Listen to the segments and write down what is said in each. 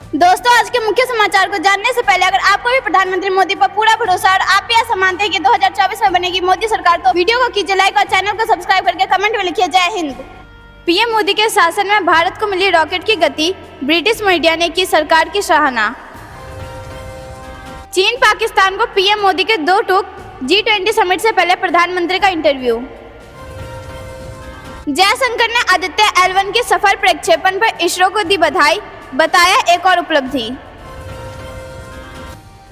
दोस्तों, आज के मुख्य समाचार को जानने से पहले अगर आपको भी प्रधानमंत्री मोदी पर पूरा भरोसा और आप भी ऐसा मानते हैं कि 2024 में बनेगी मोदी सरकार, तो वीडियो को कीजिए लाइक और चैनल को सब्सक्राइब करके कमेंट में लिखिए जय हिंद। पीएम मोदी के शासन में भारत को मिली रॉकेट की गति, ब्रिटिश मीडिया ने की सरकार की सराहना। चीन पाकिस्तान को पीएम मोदी के 2 टूक G20 समिट से पहले प्रधानमंत्री का इंटरव्यू। जयशंकर ने आदित्य L1 के सफल प्रक्षेपण पर इसरो को दी बधाई, बताया एक और उपलब्धि।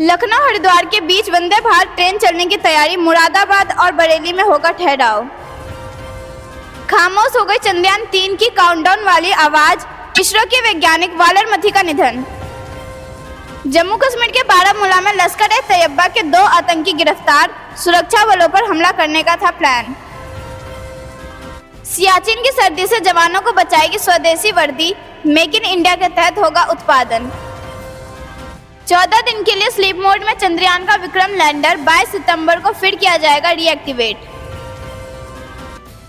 लखनऊ हरिद्वार के बीच वंदे भारत ट्रेन चलने की तैयारी, मुरादाबाद और बरेली में होगा ठहराव। खामोश हो गई चंद्रयान 3 की काउंटडाउन वाली आवाज, इसरो के वैज्ञानिक वालरमथी का निधन। जम्मू कश्मीर के बारामूला में लश्कर-ए-तैयबा के 2 आतंकी गिरफ्तार, सुरक्षा बलों पर हमला करने का था प्लान। सियाचिन की सर्दी से जवानों को बचाएगी स्वदेशी वर्दी, मेक इन इंडिया के तहत होगा उत्पादन। 14 दिन के लिए स्लीप मोड में चंद्रयान का विक्रम लैंडर 22 सितंबर को फिर किया जाएगा रीएक्टिवेट।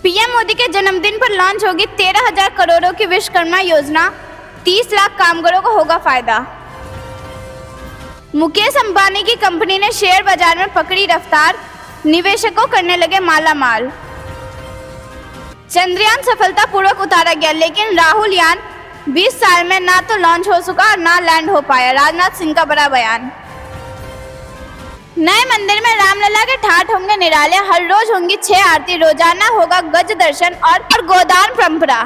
पीएम मोदी के जन्मदिन पर लॉन्च होगी 13,000 करोड़ों की विश्वकर्मा योजना, 30 लाख कामगारों को होगा फायदा। मुकेश अंबानी की कंपनी ने शेयर बाजार में पकड़ी रफ्तार, निवेशकों करने लगे मालामाल। चंद्रयान सफलतापूर्वक उतारा गया, लेकिन राहुल यान 20 साल में ना तो लॉन्च हो सका और ना लैंड हो पाया, राजनाथ सिंह का बड़ा बयान। नए मंदिर में रामलला के ठाठ होंगे निराले, हर रोज होंगी 6 आरती, रोजाना होगा गज दर्शन और गोदान परंपरा।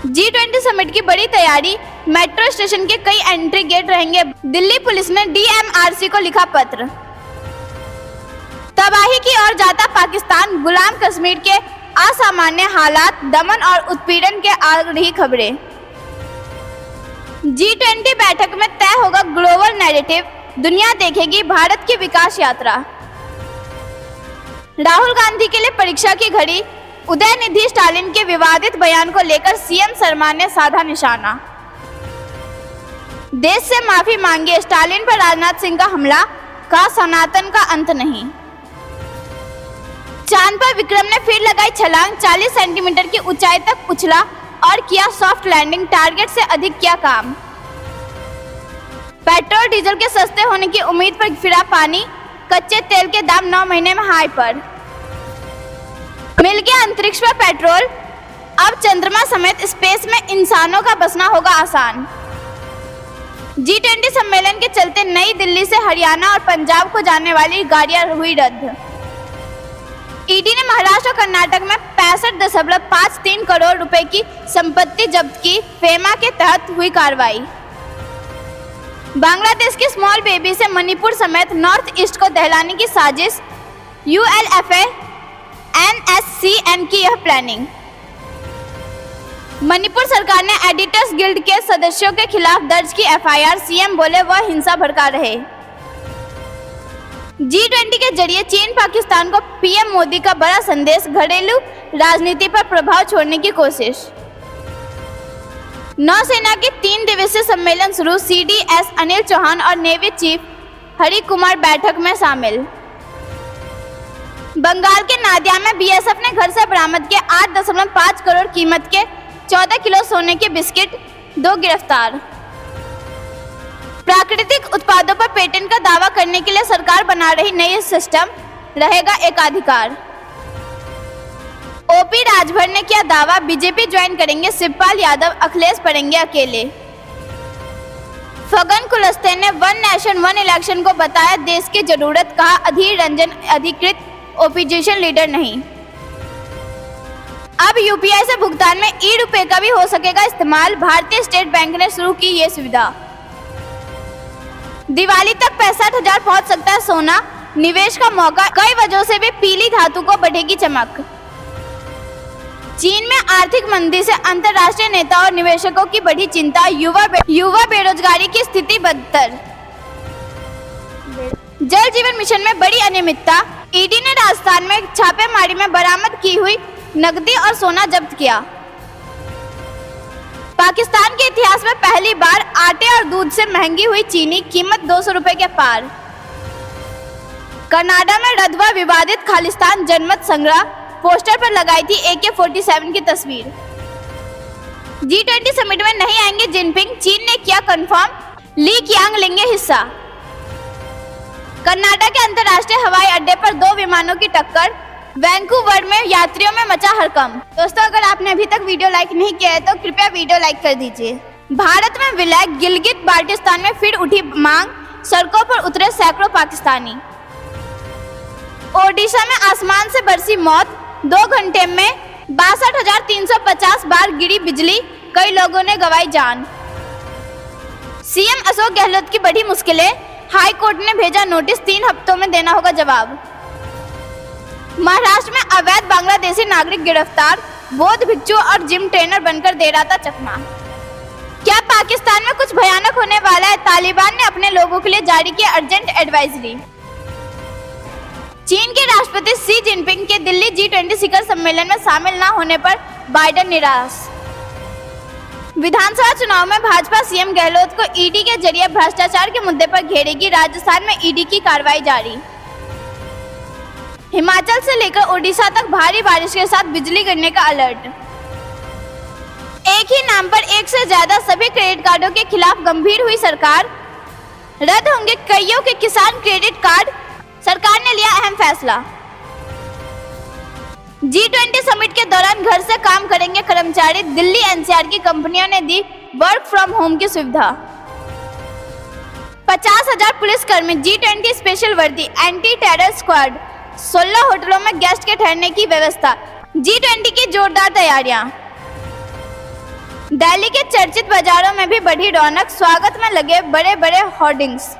G20 समिट की बड़ी तैयारी, मेट्रो स्टेशन के कई एंट्री गेट रहेंगे। दिल्ली पुलिस ने DMRC को लिखा पत्र। तबाही की ओर जाता पाकिस्तान, गुलाम कश्मीर के असामान्य हालात, दमन और उत्पीड़न के आ रही खबरें। G20 बैठक में तय होगा ग्लोबल नैरेटिव, दुनिया देखेगी भारत की विकास यात्रा। राहुल गांधी के लिए परीक्षा की घड़ी, उदयनिधि स्टालिन के विवादित बयान को लेकर सीएम शर्मा ने साधा निशाना। देश से माफी मांगी, स्टालिन पर राजनाथ सिंह का हमला, कहा सनातन का अंत नहीं। चांद पर विक्रम ने फिर लगाई छलांग, 40 सेंटीमीटर की ऊंचाई तक उछला और किया सॉफ्ट लैंडिंग, टारगेट से अधिक किया काम। पेट्रोल डीजल के सस्ते होने की उम्मीद पर फिरा पानी, कच्चे तेल के दाम 9 महीने में हाई पर। मिल गया अंतरिक्ष पर पेट्रोल, अब चंद्रमा समेत स्पेस में इंसानों का बसना होगा आसान। G20 सम्मेलन के चलते नई दिल्ली से हरियाणा और पंजाब को जाने वाली गाड़ियां हुई रद्द। ईडी ने महाराष्ट्र और कर्नाटक में 65.53 करोड़ रुपए की संपत्ति जब्त की, फेमा के तहत हुई कार्रवाई। बांग्लादेश की स्मॉल बेबी से मणिपुर समेत नॉर्थ ईस्ट को दहलाने की साजिश, ULFA NSCN की यह प्लानिंग। मणिपुर सरकार ने एडिटर्स गिल्ड के सदस्यों के खिलाफ दर्ज की FIR, सीएम बोले वह हिंसा भड़का रहे। G20 के जरिए चीन पाकिस्तान को पीएम मोदी का बड़ा संदेश, घरेलू राजनीति पर प्रभाव छोड़ने की कोशिश। नौसेना की 3 दिवसीय सम्मेलन शुरू, CDS अनिल चौहान और नेवी चीफ हरि कुमार बैठक में शामिल। बंगाल के नादिया में BSF ने घर से बरामद किए 8.5 करोड़ कीमत के 14 किलो सोने के बिस्किट, 2 गिरफ्तार। प्राकृतिक उत्पादों पर पेटेंट का दावा करने के लिए सरकार बना रही नई सिस्टम, रहेगा एकाधिकार। OP राजभर ने किया दावा, बीजेपी ज्वाइन करेंगे शिवपाल यादव, अखिलेश पड़ेंगे अकेले। फगन कुलस्ते ने वन नेशन वन इलेक्शन को बताया देश की जरूरत, कहा अधीर रंजन अधिकृत ओपोजिशन लीडर नहीं। अब UPI से भुगतान में ई-रुपए का भी हो सकेगा इस्तेमाल, भारतीय स्टेट बैंक ने शुरू की ये सुविधा। दिवाली तक 65,000 पहुंच सकता है सोना, निवेश का मौका, कई वजहों से भी पीली धातु को बढ़ेगी चमक। चीन में आर्थिक मंदी से अंतर्राष्ट्रीय नेता और निवेशकों की बढ़ी चिंता, युवा बेरोजगारी की स्थिति बदतर। जल जीवन मिशन में बड़ी अनियमितता, ईडी ने राजस्थान में छापेमारी में बरामद की हुई नकदी और सोना जब्त किया। पाकिस्तान के इतिहास में पहली बार आटे और दूध से महंगी हुई चीनी, कीमत 200 रुपए के पार। कनाडा में रद्द विवादित खालिस्तान जनमत संग्रह, पोस्टर पर लगाई थी AK-47 की तस्वीर। G20 समिट में नहीं आएंगे जिनपिंग, चीन ने किया कंफर्म, ली कियांग लेंगे हिस्सा। कर्नाटक के अंतर्राष्ट्रीय हवाई अड्डे पर 2 विमानों की टक्कर, वैंकूवर में यात्रियों में मचा हड़कंप। दोस्तों, अगर आपने अभी तक वीडियो लाइक नहीं किया है तो कृपया वीडियो लाइक कर दीजिए। भारत में विलय, गिलगित बाल्टिस्तान में फिर उठी मांग, सड़कों पर उतरे सैकड़ों पाकिस्तानी। ओडिशा में आसमान से बरसी मौत, 2 घंटे में 62,350 बार गिरी बिजली, कई लोगों ने गंवाई जान। सीएम अशोक गहलोत की बड़ी मुश्किलें, हाई कोर्ट ने भेजा नोटिस, 3 हफ्तों में देना होगा जवाब। महाराष्ट्र में अवैध बांग्लादेशी नागरिक गिरफ्तार, बौद्ध भिक्षु और जिम ट्रेनर बनकर दे रहा था चकमा। क्या पाकिस्तान में कुछ भयानक होने वाला है? तालिबान ने अपने लोगों के लिए जारी किया अर्जेंट एडवाइजरी। चीन के राष्ट्रपति शी जिनपिंग के दिल्ली G20 शिखर सम्मेलन में शामिल न होने पर बाइडेन निराश। विधानसभा चुनाव में भाजपा सीएम गहलोत को ईडी के जरिए भ्रष्टाचार के मुद्दे पर घेरेगी, राजस्थान में ईडी की कार्रवाई जारी। हिमाचल से लेकर ओडिशा तक भारी बारिश के साथ बिजली गिरने का अलर्ट। एक ही नाम पर एक से ज्यादा सभी क्रेडिट कार्डों के खिलाफ गंभीर हुई सरकार, रद्द होंगे कईयों के किसान क्रेडिट कार्ड, सरकार ने लिया अहम फैसला। G20 समिट के दौरान घर से काम करेंगे कर्मचारी, दिल्ली NCR की कंपनियों ने दी वर्क फ्रॉम होम की सुविधा। 50,000 पुलिसकर्मी, G20 स्पेशल वर्दी, एंटी टेरर स्क्वाड, 16 होटलों में गेस्ट के ठहरने की व्यवस्था। G20 की जोरदार तैयारियां। दिल्ली के चर्चित बाजारों में भी बढ़ी रौनक, स्वागत में लगे बड़े बड़े होर्डिंग्स।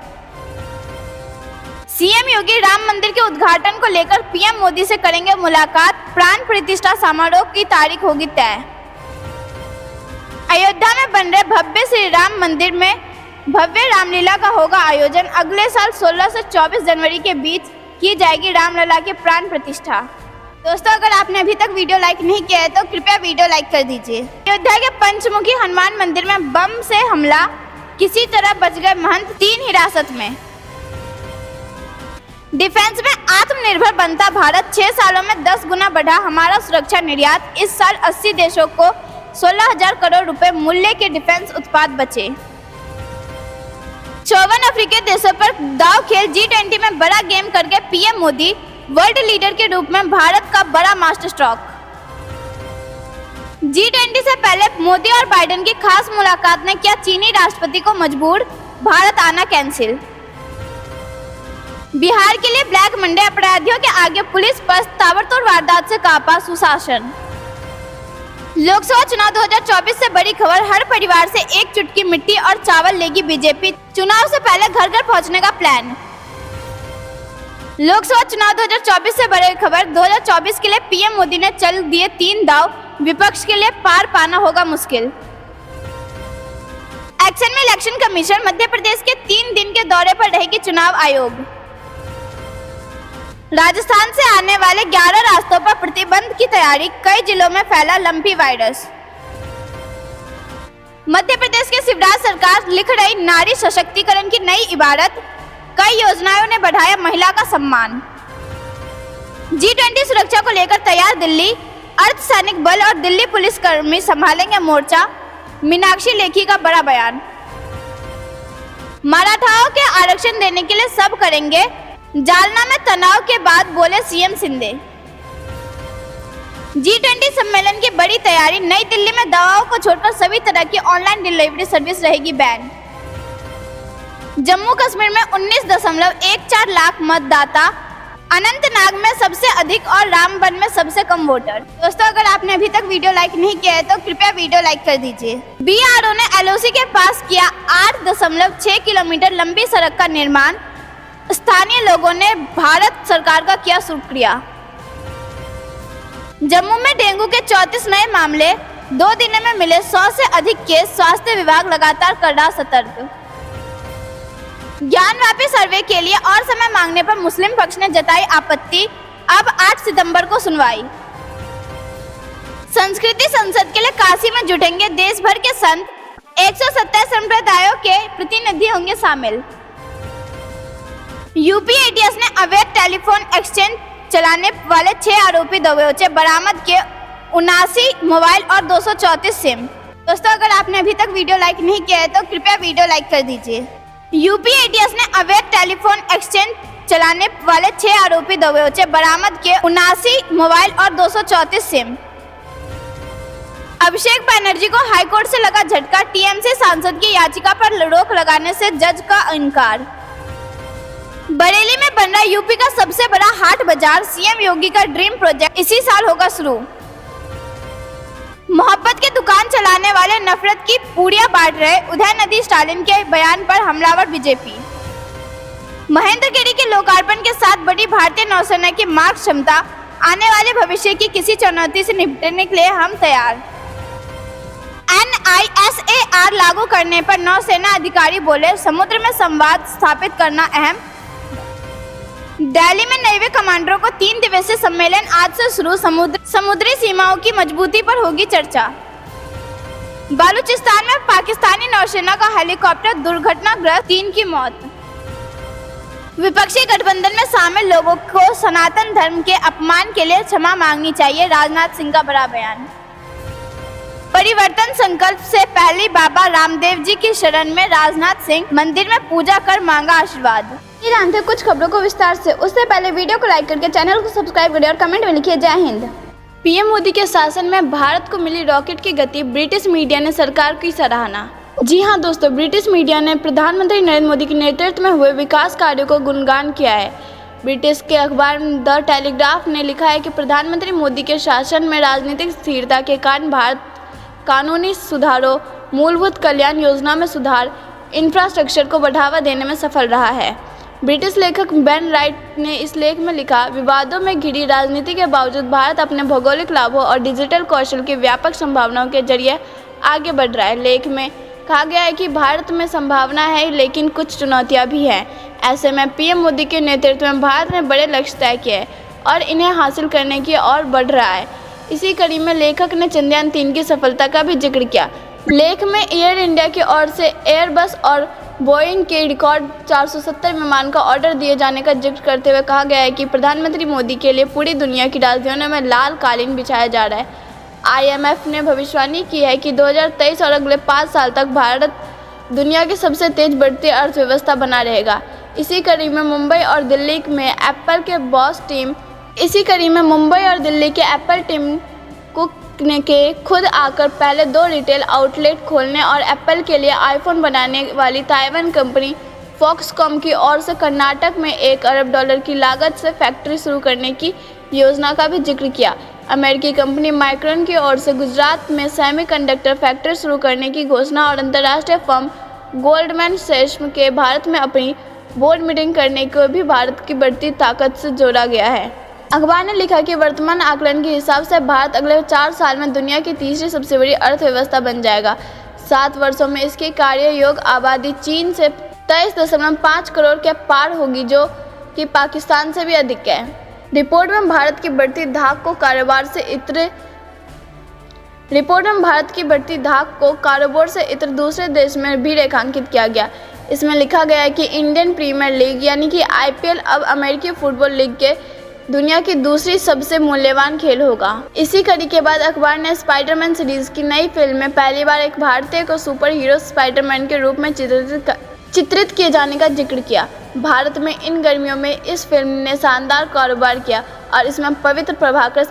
सीएम योगी राम मंदिर के उद्घाटन को लेकर पीएम मोदी से करेंगे मुलाकात, प्राण प्रतिष्ठा समारोह की तारीख होगी तय। अयोध्या में बन रहे भव्य श्री राम मंदिर में भव्य रामलीला का होगा आयोजन, अगले साल 16 से 24 जनवरी के बीच की जाएगी रामलला की प्राण प्रतिष्ठा। दोस्तों, अगर आपने अभी तक वीडियो लाइक नहीं किया है तो कृपया वीडियो लाइक कर दीजिए। अयोध्या के पंचमुखी हनुमान मंदिर में बम से हमला, किसी तरह बच गए महंत, 3 हिरासत में। डिफेंस में आत्मनिर्भर बनता भारत, 6 सालों में 10 गुना बढ़ा हमारा सुरक्षा निर्यात, इस साल 80 देशों को 16,000 करोड़ रुपए मूल्य के डिफेंस उत्पाद बचे। 54 अफ्रीकी देशों पर दाव खेल, G20 में बड़ा गेम करके पीएम मोदी, वर्ल्ड लीडर के रूप में भारत का बड़ा मास्टर स्ट्रोक। G20 से पहले मोदी और बाइडेन की खास मुलाकात ने किया चीनी राष्ट्रपति को मजबूर, भारत आना कैंसिल। बिहार के लिए ब्लैक मंडे, अपराधियों के आगे पुलिस पर ताबड़तोड़ वारदात से कांपा सुशासन। लोकसभा चुनाव 2024 से बड़ी खबर, हर परिवार से एक चुटकी मिट्टी और चावल लेगी बीजेपी, चुनाव से पहले घर घर पहुंचने का प्लान। लोकसभा चुनाव 2024 से बड़ी खबर, 2024 के लिए पीएम मोदी ने चल दिए 3 दाव, विपक्ष के लिए पार पाना होगा मुश्किल। एक्शन में इलेक्शन कमीशन, मध्य प्रदेश के 3 दिन के दौरे पर रहेगी चुनाव आयोग। राजस्थान से आने वाले 11 रास्तों पर प्रतिबंध की तैयारी, कई जिलों में फैला लंपी वायरस। मध्य प्रदेश के शिवराज सरकार लिख रही नारी सशक्तिकरण की नई इबारत, कई योजनाओं ने बढ़ाया महिला का सम्मान। G20 सुरक्षा को लेकर तैयार दिल्ली, अर्धसैनिक बल और दिल्ली पुलिस कर्मी संभालेंगे मोर्चा, मीनाक्षी लेखी का बड़ा बयान। मराठाओं के आरक्षण देने के लिए सब करेंगे, जालना में तनाव के बाद बोले सीएम शिंदे। G20 सम्मेलन की बड़ी तैयारी, नई दिल्ली में दवाओं को छोड़कर सभी तरह की ऑनलाइन डिलीवरी सर्विस रहेगी बैन। जम्मू कश्मीर में 19.14 लाख मतदाता, अनंतनाग में सबसे अधिक और रामबन में सबसे कम वोटर। दोस्तों, अगर आपने अभी तक वीडियो लाइक नहीं किया है तो कृपया वीडियो लाइक कर दीजिए। BRO ने LOC के पास किया 8.6 किलोमीटर लंबी सड़क का निर्माण, स्थानीय लोगों ने भारत सरकार का किया शुक्रिया। जम्मू में डेंगू के 34 नए मामले, 2 दिनों में मिले 100 से अधिक केस, स्वास्थ्य विभाग लगातार कर रहा सतर्क। ज्ञानव्यापी सर्वे के लिए और समय मांगने पर मुस्लिम पक्ष ने जताई आपत्ति, अब 8 सितंबर को सुनवाई। संस्कृति संसद के लिए काशी में जुटेंगे देश भर के संत, 127 संप्रदायों के प्रतिनिधि होंगे शामिल। यूपी ATS ने अवैध टेलीफोन एक्सचेंज चलाने वाले 6 आरोपी दबोचे, बरामद किए 79 मोबाइल और 234 सिम। दोस्तों, अगर आपने अभी तक वीडियो लाइक नहीं किया है तो कृपया वीडियो लाइक कर दीजिए। यूपी एटीएस ने अवैध टेलीफोन एक्सचेंज चलाने वाले 6 आरोपी दबोचे, बरामद किए 79 मोबाइल और 234 सिम। अभिषेक बनर्जी को हाईकोर्ट से लगा झटका, टीएमसी सांसद की याचिका पर रोक लगाने से जज का इनकार। बरेली में बन रहा यूपी का सबसे बड़ा हाट बाजार, सीएम योगी का ड्रीम प्रोजेक्ट इसी साल होगा शुरू। मोहब्बत की दुकान चलाने वाले नफरत की पूड़ियां बांट रहे, उदयनिधि स्टालिन के बयान पर हमलावर बीजेपी। महेंद्रगिरी के लोकार्पण के साथ बड़ी भारतीय नौसेना की मार्ग क्षमता, आने वाले भविष्य की किसी चुनौती से निपटने के लिए हम तैयार। NISAR लागू करने पर नौसेना अधिकारी बोले, समुद्र में संवाद स्थापित करना अहम। दिल्ली में नेवी कमांडरों को 3 दिवसीय सम्मेलन आज से शुरू, समुद्री सीमाओं की मजबूती पर होगी चर्चा। बलूचिस्तान में पाकिस्तानी नौसेना का हेलीकॉप्टर दुर्घटनाग्रस्त, 3 की मौत। विपक्षी गठबंधन में शामिल लोगों को सनातन धर्म के अपमान के लिए क्षमा मांगनी चाहिए, राजनाथ सिंह का बड़ा बयान। परिवर्तन संकल्प से पहले बाबा रामदेव जी की शरण में राजनाथ सिंह, मंदिर में पूजा कर मांगा आशीर्वाद। ये जानते हैं कुछ खबरों को विस्तार से, उससे पहले वीडियो को लाइक करके चैनल को सब्सक्राइब करें और कमेंट में लिखिए जय हिंद। पीएम मोदी के शासन में भारत को मिली रॉकेट की गति, ब्रिटिश मीडिया ने सरकार की सराहना। जी हां दोस्तों, ब्रिटिश मीडिया ने प्रधानमंत्री नरेंद्र मोदी के नेतृत्व में हुए विकास कार्यों को गुणगान किया है। ब्रिटिश के अखबार द टेलीग्राफ ने लिखा है कि प्रधानमंत्री मोदी के शासन में राजनीतिक स्थिरता के कारण भारत कानूनी सुधारों, मूलभूत कल्याण योजना में सुधार, इंफ्रास्ट्रक्चर को बढ़ावा देने में सफल रहा है। ब्रिटिश लेखक बेन राइट ने इस लेख में लिखा, विवादों में घिरी राजनीति के बावजूद भारत अपने भौगोलिक लाभों और डिजिटल कौशल की व्यापक संभावनाओं के जरिए आगे बढ़ रहा है। लेख में कहा गया है कि भारत में संभावना है, लेकिन कुछ चुनौतियां भी हैं। ऐसे में पीएम मोदी के नेतृत्व में भारत ने बड़े लक्ष्य तय किए और इन्हें हासिल करने की ओर बढ़ रहा है। इसी कड़ी में लेखक ने चंद्रयान 3 की सफलता का भी जिक्र किया। लेख में एयर इंडिया की ओर से एयरबस और बोइंग के रिकॉर्ड 470 विमान का ऑर्डर दिए जाने का जिक्र करते हुए कहा गया है कि प्रधानमंत्री मोदी के लिए पूरी दुनिया की राजधानियों में लाल कालीन बिछाया जा रहा है। IMF ने भविष्यवाणी की है कि 2023 और अगले 5 साल तक भारत दुनिया की सबसे तेज बढ़ती अर्थव्यवस्था बना रहेगा। इसी कड़ी में मुंबई और दिल्ली में एप्पल के एप्पल टीम कुक के खुद आकर पहले 2 रिटेल आउटलेट खोलने और एप्पल के लिए आईफोन बनाने वाली ताइवान कंपनी फॉक्सकॉम की ओर से कर्नाटक में $1 अरब की लागत से फैक्ट्री शुरू करने की योजना का भी जिक्र किया। अमेरिकी कंपनी माइक्रॉन की ओर से गुजरात में सेमीकंडक्टर फैक्ट्री शुरू करने की घोषणा और अंतर्राष्ट्रीय फर्म गोल्डमैन सैच्स के भारत में अपनी बोर्ड मीटिंग करने को भी भारत की बढ़ती ताकत से जोड़ा गया है। अखबार ने लिखा कि वर्तमान आकलन के हिसाब से भारत अगले 4 साल में दुनिया की तीसरी सबसे बड़ी अर्थव्यवस्था बन जाएगा। 7 वर्षों में इसकी कार्य योग्य आबादी चीन से 23.5 करोड़ के पार होगी, जो कि पाकिस्तान से भी अधिक है। रिपोर्ट में भारत की बढ़ती धाक को कारोबार से इतर दूसरे देश में भी रेखांकित किया गया। इसमें लिखा गया है कि इंडियन प्रीमियर लीग यानी कि IPL अब अमेरिकी फुटबॉल लीग के दुनिया की दूसरी सबसे मूल्यवान खेल होगा। इसी कड़ी के बाद अखबार ने स्पाइडरमैन सीरीज की नई फिल्म में पहली बार एक भारतीय को सुपर हीरो स्पाइडरमैन के रूप में चित्रित किए जाने का जिक्र किया। भारत में इन गर्मियों में इस फिल्म ने शानदार कारोबार किया और इसमें पवित्र प्रभाकर।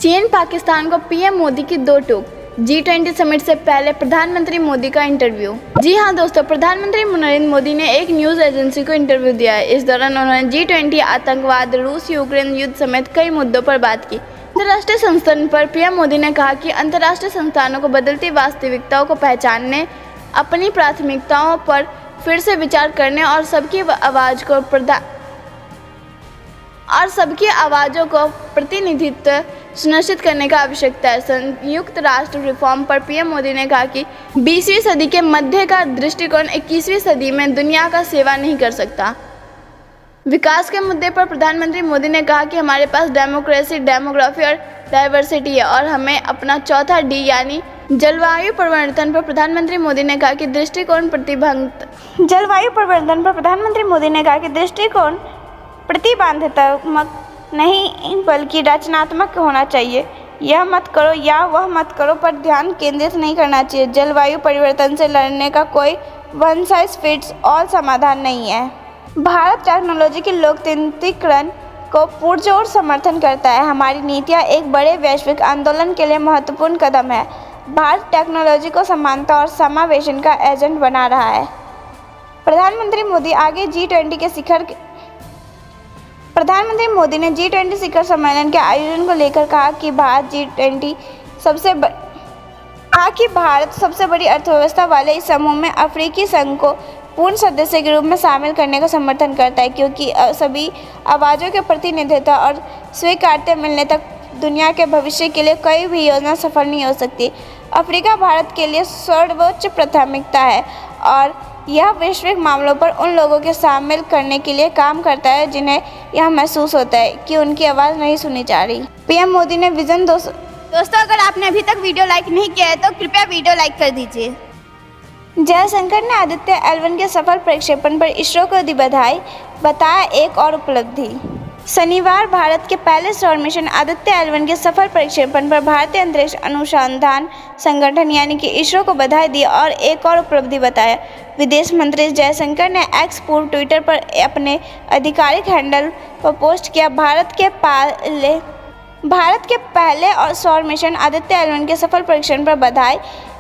चीन पाकिस्तान को पीएम मोदी की 2 टूक, G20 समिट से पहले प्रधानमंत्री मोदी का इंटरव्यू। जी हां दोस्तों, प्रधानमंत्री नरेंद्र मोदी ने एक न्यूज़ एजेंसी को इंटरव्यू दिया है। इस दौरान उन्होंने G20, आतंकवाद, रूस यूक्रेन युद्ध समेत कई मुद्दों पर बात की। अंतर्राष्ट्रीय संस्थान पर पीएम मोदी ने कहा कि अंतर्राष्ट्रीय संस्थानों को बदलती वास्तविकताओं को पहचानने, अपनी प्राथमिकताओं पर फिर से विचार करने और सबकी आवाज़ों को प्रतिनिधित्व सुनिश्चित करने का आवश्यकता है। संयुक्त राष्ट्र रिफॉर्म पर पीएम मोदी ने कहा कि 20वीं सदी के मध्य का दृष्टिकोण 21वीं सदी में दुनिया का सेवा नहीं कर सकता। विकास के मुद्दे पर प्रधानमंत्री मोदी ने कहा कि हमारे पास डेमोक्रेसी, डेमोग्राफी और डाइवर्सिटी है और हमें अपना चौथा D यानी जलवायु परिवर्तन पर प्रधानमंत्री मोदी ने कहा कि दृष्टिकोण प्रतिबंधात्मक नहीं बल्कि रचनात्मक होना चाहिए। यह मत करो या वह मत करो पर ध्यान केंद्रित नहीं करना चाहिए। जलवायु परिवर्तन से लड़ने का कोई वन साइज फिट्स ऑल समाधान नहीं है। भारत टेक्नोलॉजी के लोकतांत्रिकरण को पुरजोर समर्थन करता है। हमारी नीतियाँ एक बड़े वैश्विक आंदोलन के लिए महत्वपूर्ण कदम है। भारत टेक्नोलॉजी को समानता और समावेशन का एजेंट बना रहा है। प्रधानमंत्री मोदी ने G20 शिखर सम्मेलन के आयोजन को लेकर कहा कि भारत सबसे बड़ी अर्थव्यवस्था वाले इस समूह में अफ्रीकी संघ को पूर्ण सदस्य के रूप में शामिल करने का समर्थन करता है, क्योंकि सभी आवाज़ों के प्रतिनिधित्व और स्वीकार्यता मिलने तक दुनिया के भविष्य के लिए कोई भी योजना सफल नहीं हो सकती। अफ्रीका भारत के लिए सर्वोच्च प्राथमिकता है और यह वैश्विक मामलों पर उन लोगों के शामिल करने के लिए काम करता है जिन्हें यह महसूस होता है कि उनकी आवाज़ नहीं सुनी जा रही। पीएम मोदी ने विजन दोस्तों, अगर आपने अभी तक वीडियो लाइक नहीं किया है तो कृपया वीडियो लाइक कर दीजिए। जयशंकर ने आदित्य L1 के सफल प्रक्षेपण पर इसरो को दी बधाई, बताया एक और उपलब्धि। शनिवार भारत के पहले सौर मिशन आदित्य L1 के सफल प्रक्षेपण पर भारतीय अंतरिक्ष अनुसंधान संगठन यानी कि इसरो को बधाई दी और एक और उपलब्धि बताया। विदेश मंत्री जयशंकर ने एक्स पूर्व ट्विटर पर अपने आधिकारिक हैंडल पर पोस्ट किया, भारत के पहले और सौर मिशन आदित्य L1 के सफल परीक्षण पर बधाई।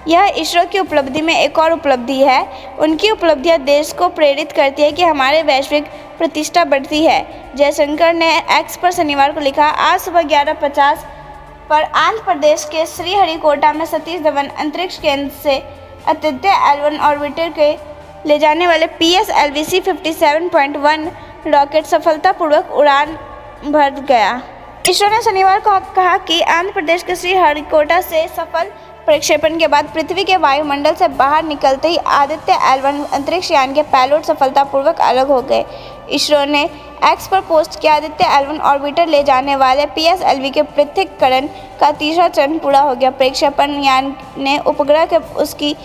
यह इसरो की उपलब्धि में एक और उपलब्धि है। उनकी उपलब्धियां देश को प्रेरित करती है कि हमारे वैश्विक प्रतिष्ठा बढ़ती है। जयशंकर ने एक्स पर शनिवार को लिखा, आज सुबह 11:50 पर आंध्र प्रदेश के श्रीहरिकोटा में सतीश धवन अंतरिक्ष केंद्र से आदित्य L1 ऑर्बिटर के ले जाने वाले PSLV C57.1 रॉकेट सफलतापूर्वक उड़ान भर गया। इसरो ने शनिवार को कहा कि आंध्र प्रदेश के श्रीहरिकोटा से सफल प्रक्षेपण के बाद पृथ्वी के वायुमंडल से बाहर निकलते ही आदित्य L1 अंतरिक्ष यान के पेलोड सफलतापूर्वक अलग हो गए। इसरो ने एक्स पर पोस्ट किया, आदित्य L1 ऑर्बिटर ले जाने वाले PSLV के पृथक्करण का तीसरा चरण पूरा हो गया। प्रक्षेपण यान ने उपग्रह के उसकी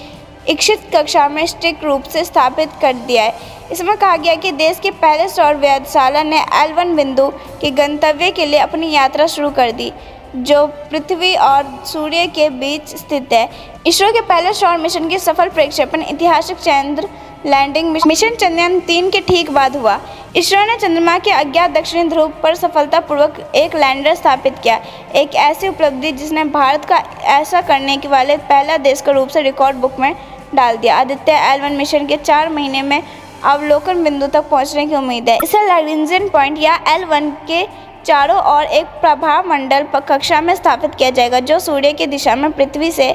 इच्छित कक्षा में सटीक रूप से स्थापित कर दिया है। इसमें कहा गया कि देश के पहले सौर वेधशाला ने L1 बिंदु के गंतव्य के लिए अपनी यात्रा शुरू कर दी, जो पृथ्वी और सूर्य के बीच स्थित है। इसरो के पहले सौर मिशन की सफल प्रक्षेपण ऐतिहासिक चंद्र लैंडिंग मिशन चंद्रयान 3 के ठीक बाद हुआ। इसरो ने चंद्रमा के अज्ञात दक्षिणी ध्रुव पर सफलतापूर्वक एक लैंडर स्थापित किया, एक ऐसी उपलब्धि जिसने भारत का ऐसा करने के वाले पहला देश के रूप से रिकॉर्ड बुक में डाल दिया। आदित्य L1 मिशन के 4 महीने में अवलोकन बिंदु तक पहुंचने की उम्मीद है। इसे लैग्रेंजियन पॉइंट या L1 के चारों ओर एक प्रभाव मंडल कक्षा में स्थापित किया जाएगा, जो सूर्य की दिशा में पृथ्वी से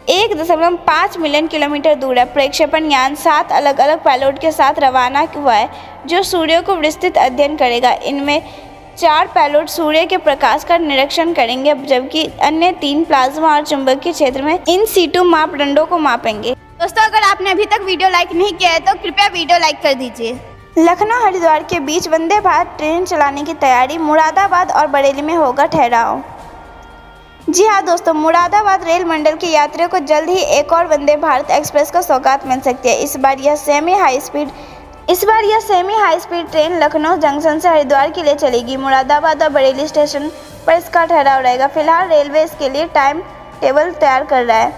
1.5 मिलियन किलोमीटर दूर है। प्रक्षेपण यान 7 अलग अलग पेलोड के साथ रवाना हुआ है, जो सूर्य को विस्तृत अध्ययन करेगा। इनमें 4 पेलोड सूर्य के प्रकाश का निरीक्षण करेंगे, जबकि अन्य 3 प्लाज्मा और चुंबकीय क्षेत्र में इन सीटू मापदंडों को मापेंगे। दोस्तों, अगर आपने अभी तक वीडियो लाइक नहीं किया है तो कृपया वीडियो लाइक कर दीजिए। लखनऊ हरिद्वार के बीच वंदे भारत ट्रेन चलाने की तैयारी, मुरादाबाद और बरेली में होगा ठहराव। जी हाँ दोस्तों, मुरादाबाद रेल मंडल के यात्रियों को जल्द ही एक और वंदे भारत एक्सप्रेस का सौगात मिल सकती है। इस बार यह semi high speed train Lucknow junction से हरिद्वार के लिए चलेगी। मुरादाबाद और बरेली स्टेशन पर इसका ठहराव रहेगा। फिलहाल रेलवे इसके लिए टाइम टेबल तैयार कर रहा है,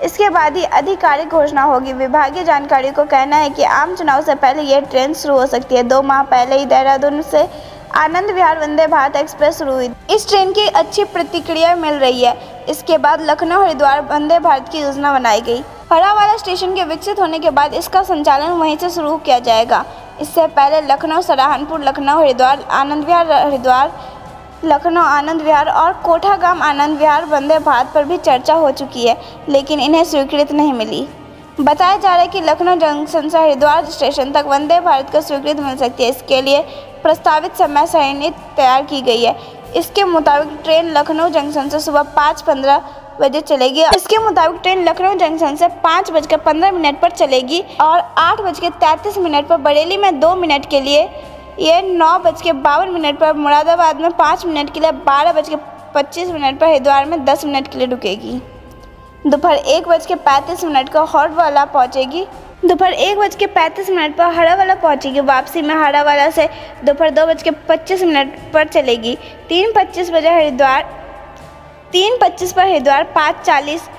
इसके बाद ही आधिकारिक घोषणा होगी। विभागीय जानकारी को कहना है कि आम चुनाव से पहले यह ट्रेन शुरू हो सकती है। 2 माह पहले ही देहरादून से आनंद विहार वंदे भारत एक्सप्रेस शुरू हुई। इस ट्रेन की अच्छी प्रतिक्रिया मिल रही है। इसके बाद लखनऊ हरिद्वार वंदे भारत की योजना बनाई गई। हरावाला स्टेशन के विकसित होने के बाद इसका संचालन वहीं से शुरू किया जाएगा। इससे पहले लखनऊ सहारनपुर, लखनऊ हरिद्वार, आनंद विहार हरिद्वार, लखनऊ आनंद विहार और कोठागाम आनंद विहार वंदे भारत पर भी चर्चा हो चुकी है, लेकिन इन्हें स्वीकृति नहीं मिली। बताया जा रहा है कि लखनऊ जंक्शन से हरिद्वार स्टेशन तक वंदे भारत को स्वीकृति मिल सकती है। इसके लिए प्रस्तावित समय सारणी तैयार की गई है। इसके मुताबिक ट्रेन लखनऊ जंक्शन से सुबह 5:15 बजे चलेगी। इसके मुताबिक ट्रेन लखनऊ जंक्शन से 5:15 पर चलेगी और 8:33 पर बरेली में 2 मिनट के लिए, ये 9:52 पर मुरादाबाद में 5 मिनट के लिए, 12:25 पर हरिद्वार में 10 मिनट के लिए रुकेगी। दोपहर 1:35 को हरावाला पहुंचेगी। दोपहर 1:35 पर हरावाला पहुंचेगी। वापसी में हरावाला से दोपहर 2:25 पर चलेगी। 3:25 बजे हरिद्वार 3:25 पर हरिद्वार, 5:40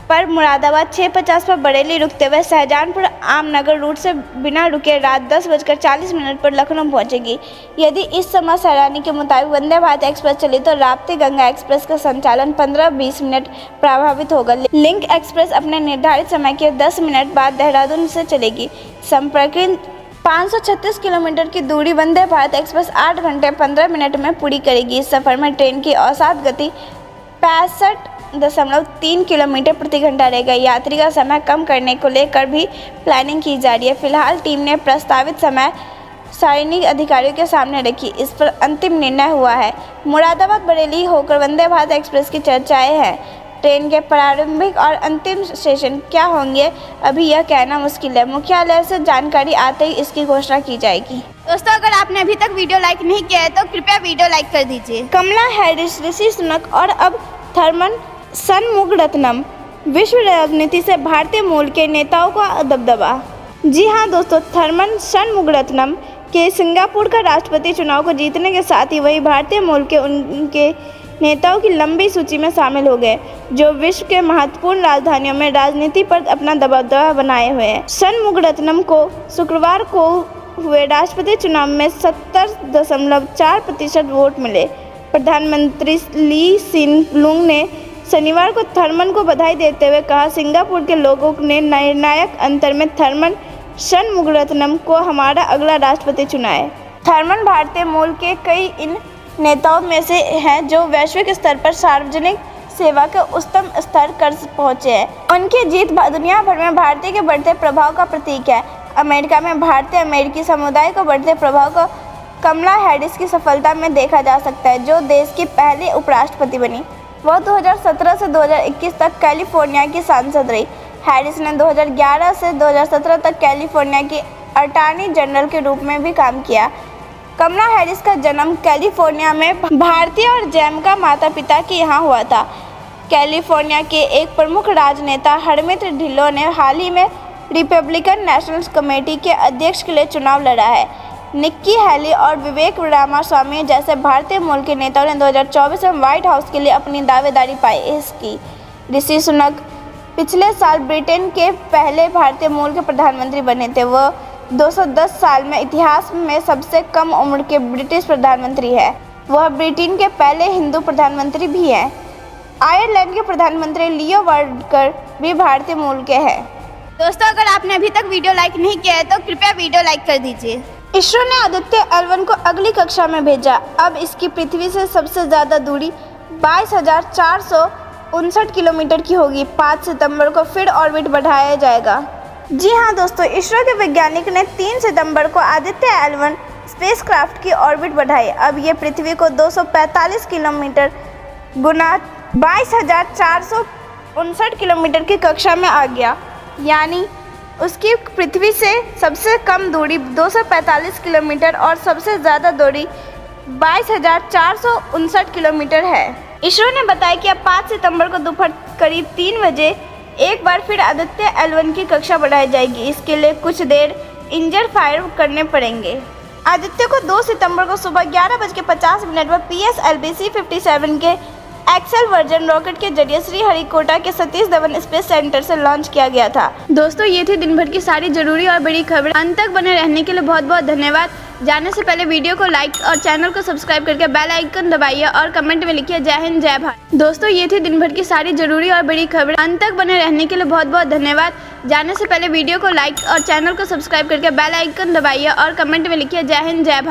पर मुरादाबाद, 6:50 पर बरेली रुकते हुए शाहजहांपुर आमनगर रूट से बिना रुके रात 10:40 पर लखनऊ पहुंचेगी। यदि इस समय सैलानी के मुताबिक वंदे भारत एक्सप्रेस चली तो राप्ती गंगा एक्सप्रेस का संचालन 15-20 मिनट प्रभावित होगा। लिंक एक्सप्रेस अपने निर्धारित समय के 10 मिनट बाद देहरादून से चलेगी। संपर्कित 536 किलोमीटर की दूरी वंदे भारत एक्सप्रेस 8 घंटे 15 मिनट में पूरी करेगी। इस सफर में ट्रेन की औसत गति 65.3 किलोमीटर प्रति घंटा रहेगा। यात्री का समय कम करने को लेकर भी प्लानिंग की जा रही है। फिलहाल टीम ने प्रस्तावित समय सारिणी अधिकारियों के सामने रखी। इस पर अंतिम निर्णय हुआ है। मुरादाबाद बरेली होकर वंदे भारत एक्सप्रेस की चर्चाएं हैं। ट्रेन के प्रारंभिक और अंतिम स्टेशन क्या होंगे अभी यह कहना मुश्किल है। मुख्यालय से जानकारी आते ही इसकी घोषणा की जाएगी। दोस्तों, अगर आपने अभी तक वीडियो लाइक नहीं किया है तो कृपया वीडियो लाइक कर दीजिए। कमला हैरिस, ऋषि सुनक और अब थर्मन षणमुगरत्नम, विश्व राजनीति से भारतीय मूल के नेताओं का दबदबा। जी हाँ दोस्तों, थर्मन षणमुगरत्नम के सिंगापुर का राष्ट्रपति चुनाव को जीतने के साथ ही वही भारतीय मूल के उनके नेताओं की लंबी सूची में शामिल हो गए, जो विश्व के महत्वपूर्ण राजधानियों में राजनीति पर अपना दबदबा बनाए हुए हैं। षणमुगरत्नम को शुक्रवार को हुए राष्ट्रपति चुनाव में 70.4% वोट मिले। प्रधानमंत्री ली सिन लुंग ने शनिवार को थर्मन को बधाई देते हुए कहा, सिंगापुर के लोगों ने निर्णायक अंतर में थर्मन षणमुगरत्नम को हमारा अगला राष्ट्रपति चुना है। थर्मन भारतीय मूल के कई इन नेताओं में से हैं जो वैश्विक स्तर पर सार्वजनिक सेवा के उच्चतम स्तर कर पहुंचे हैं। उनकी जीत दुनिया भर में भारतीय के बढ़ते प्रभाव का प्रतीक है। अमेरिका में भारतीय अमेरिकी समुदाय को बढ़ते प्रभाव को कमला हैरिस की सफलता में देखा जा सकता है, जो देश की पहली उपराष्ट्रपति बनी। वह 2017 से 2021 तक कैलिफोर्निया की सांसद रही। हैरिस ने 2011 से 2017 तक कैलिफोर्निया की अटॉर्नी जनरल के रूप में भी काम किया। कमला हैरिस का जन्म कैलिफोर्निया में भारतीय और जैमिका माता पिता के यहाँ हुआ था। कैलिफोर्निया के एक प्रमुख राजनेता हरमित ढिल्लों ने हाल ही में रिपब्लिकन नेशनल कमेटी के अध्यक्ष के लिए चुनाव लड़ा है। निक्की हैली और विवेक रामास्वामी जैसे भारतीय मूल के नेताओं ने 2024 में व्हाइट हाउस के लिए अपनी दावेदारी पेश की। ऋषि सुनक पिछले साल ब्रिटेन के पहले भारतीय मूल के प्रधानमंत्री बने थे। वह 210 साल में इतिहास में सबसे कम उम्र के ब्रिटिश प्रधानमंत्री है। वह ब्रिटेन के पहले हिंदू प्रधानमंत्री भी हैं। आयरलैंड के प्रधानमंत्री लियो वार्डकर भी भारतीय मूल के हैं। दोस्तों, अगर आपने अभी तक वीडियो लाइक नहीं किया है तो कृपया वीडियो लाइक कर दीजिए। इसरो ने आदित्य L1 को अगली कक्षा में भेजा। अब इसकी पृथ्वी से सबसे ज़्यादा दूरी 22,459 किलोमीटर की होगी। 5 सितंबर को फिर ऑर्बिट बढ़ाया जाएगा। जी हाँ दोस्तों, इसरो के वैज्ञानिक ने 3 सितंबर को आदित्य L1 स्पेसक्राफ्ट की ऑर्बिट बढ़ाई। अब ये पृथ्वी को 245 किलोमीटर गुना 22,459 किलोमीटर की कक्षा में आ गया, यानी उसकी पृथ्वी से सबसे कम दूरी 245 किलोमीटर और सबसे ज़्यादा दूरी 22,459 किलोमीटर है। इसरो ने बताया कि अब 5 सितंबर को दोपहर करीब 3 बजे एक बार फिर आदित्य L1 की कक्षा बढ़ाई जाएगी। इसके लिए कुछ देर इंजन फायर करने पड़ेंगे। आदित्य को 2 सितंबर को सुबह 11:50 पर PSLV C-57 के एक्सेल वर्जन रॉकेट के जरिए श्रीहरिकोटा के सतीश धवन स्पेस सेंटर से लॉन्च किया गया था। दोस्तों, ये थी दिन भर की सारी जरूरी और बड़ी खबरें। अंत तक बने रहने के लिए बहुत बहुत धन्यवाद। जाने से पहले वीडियो को लाइक और चैनल को सब्सक्राइब करके बेल आइकन दबाइए और कमेंट में लिखिए जय हिंद जय भारत। दोस्तों, ये थी दिन भर की सारी जरूरी और बड़ी खबरें। अंत तक बने रहने के लिए बहुत बहुत धन्यवाद। जाने से पहले वीडियो को लाइक और चैनल को सब्सक्राइब करके बेल आइकन दबाइए और कमेंट में लिखिए जय हिंद जय भारत।